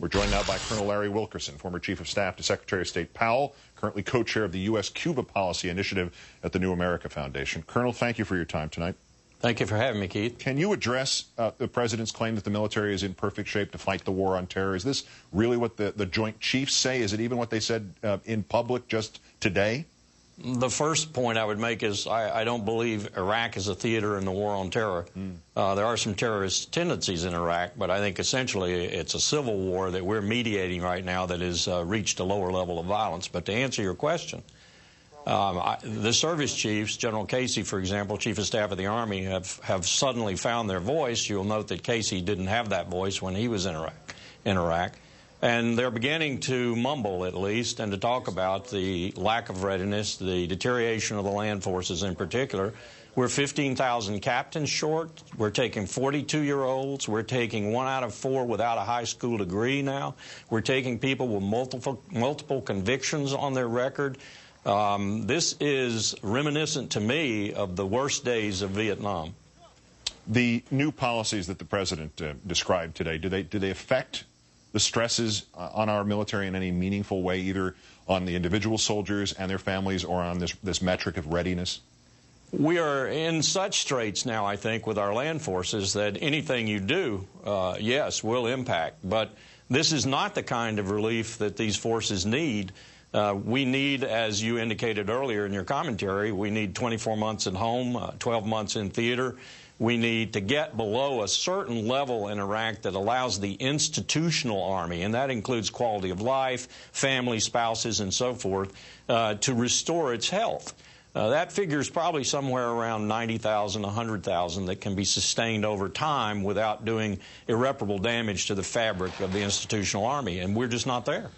We're joined now by Colonel Larry Wilkerson, former Chief of Staff to Secretary of State Powell, currently co-chair of the U.S.-Cuba Policy Initiative at the New America Foundation. Colonel, thank you for your time tonight. Thank you for having me, Keith. Can you address the President's claim that the military is in perfect shape to fight the war on terror? Is this really what the Joint Chiefs say? Is it even what they said in public just today? The first point I would make is I don't believe Iraq is a theater in the war on terror. There are some terrorist tendencies in Iraq, but I think essentially it's a civil war that we're mediating right now that has reached a lower level of violence. But to answer your question, the service chiefs, General Casey, for example, Chief of Staff of the Army, have suddenly found their voice. You'll note that Casey didn't have that voice when he was in Iraq. And they're beginning to mumble, at least, and to talk about the lack of readiness, the deterioration of the land forces in particular. We're 15,000 captains short. We're taking 42-year-olds. We're taking 1 out of 4 without a high school degree now. We're taking people with multiple convictions on their record. This is reminiscent to me of the worst days of Vietnam. The new policies that the President described today, do they affect the stresses on our military in any meaningful way, either on the individual soldiers and their families or on this metric of readiness? We are in such straits now, I think, with our land forces that anything you do, yes, will impact. But this is not the kind of relief that these forces need. We need, as you indicated earlier in your commentary, we need 24 months at home, 12 months in theater. We need to get below a certain level in Iraq that allows the institutional army, and that includes quality of life, family, spouses, and so forth, to restore its health. That figure is probably somewhere around 90,000, 100,000 that can be sustained over time without doing irreparable damage to the fabric of the institutional army, and we're just not there.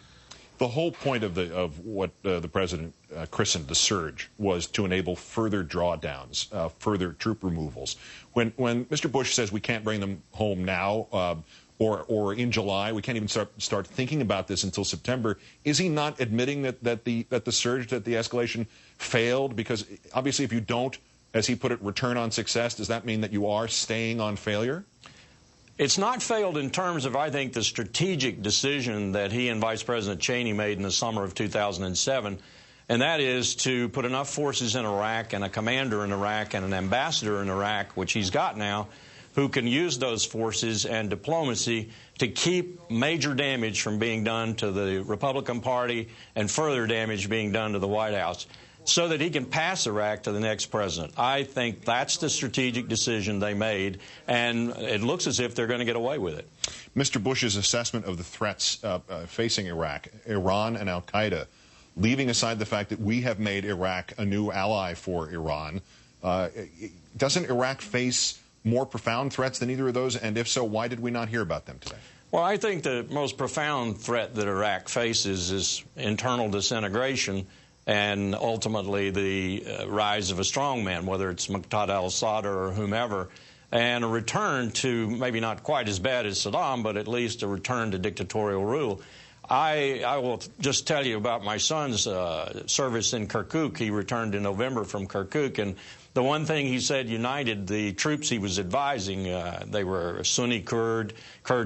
The whole point of what the President christened the surge was to enable further drawdowns, further troop removals. When Mr. Bush says we can't bring them home now or in July, we can't even start thinking about this until September, is he not admitting that the surge, that the escalation failed? Because obviously if you don't, as he put it, return on success, does that mean that you are staying on failure? It's not failed in terms of, I think, the strategic decision that he and Vice President Cheney made in the summer of 2007, and that is to put enough forces in Iraq and a commander in Iraq and an ambassador in Iraq, which he's got now, who can use those forces and diplomacy to keep major damage from being done to the Republican Party and further damage being done to the White House, so that he can pass Iraq to the next president. I think that's the strategic decision they made, and it looks as if they're going to get away with it. Mr. Bush's assessment of the threats facing Iraq, Iran and al-Qaeda, leaving aside the fact that we have made Iraq a new ally for Iran, doesn't Iraq face more profound threats than either of those? And if so, why did we not hear about them today? Well, I think the most profound threat that Iraq faces is internal disintegration and ultimately the rise of a strongman, whether it's Muqtada al-Assad or whomever, and a return to maybe not quite as bad as Saddam, but at least a return to dictatorial rule. I will just tell you about my son's service in Kirkuk. He returned in November from Kirkuk, and the one thing he said united the troops he was advising. They were Sunni Kurd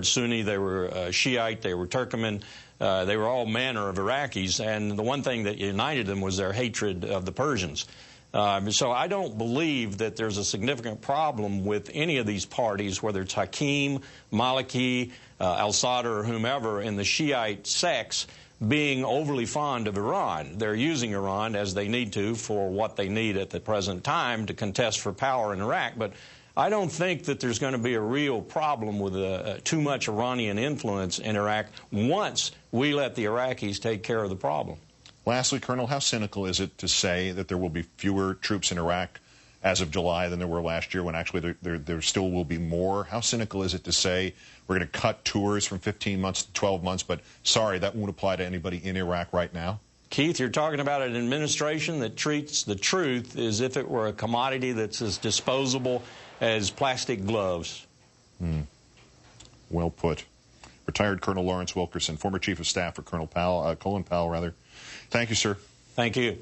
Sunni, they were Shiite, they were Turkmen. They were all manner of Iraqis, and the one thing that united them was their hatred of the Persians. So I don't believe that there's a significant problem with any of these parties, whether it's Hakim, Maliki, al-Assad, or whomever in the Shiite sects, being overly fond of Iran. They're using Iran as they need to for what they need at the present time to contest for power in Iraq. But I don't think that there's going to be a real problem with too much Iranian influence in Iraq once we let the Iraqis take care of the problem. Lastly, Colonel, how cynical is it to say that there will be fewer troops in Iraq as of July than there were last year, when actually there still will be more? How cynical is it to say we're going to cut tours from 15 months to 12 months, but sorry, that won't apply to anybody in Iraq right now? Keith, you're talking about an administration that treats the truth as if it were a commodity that's as disposable as plastic gloves. Well put. Retired Colonel Lawrence Wilkerson, former Chief of Staff for Colin Powell, Thank you, sir. Thank you.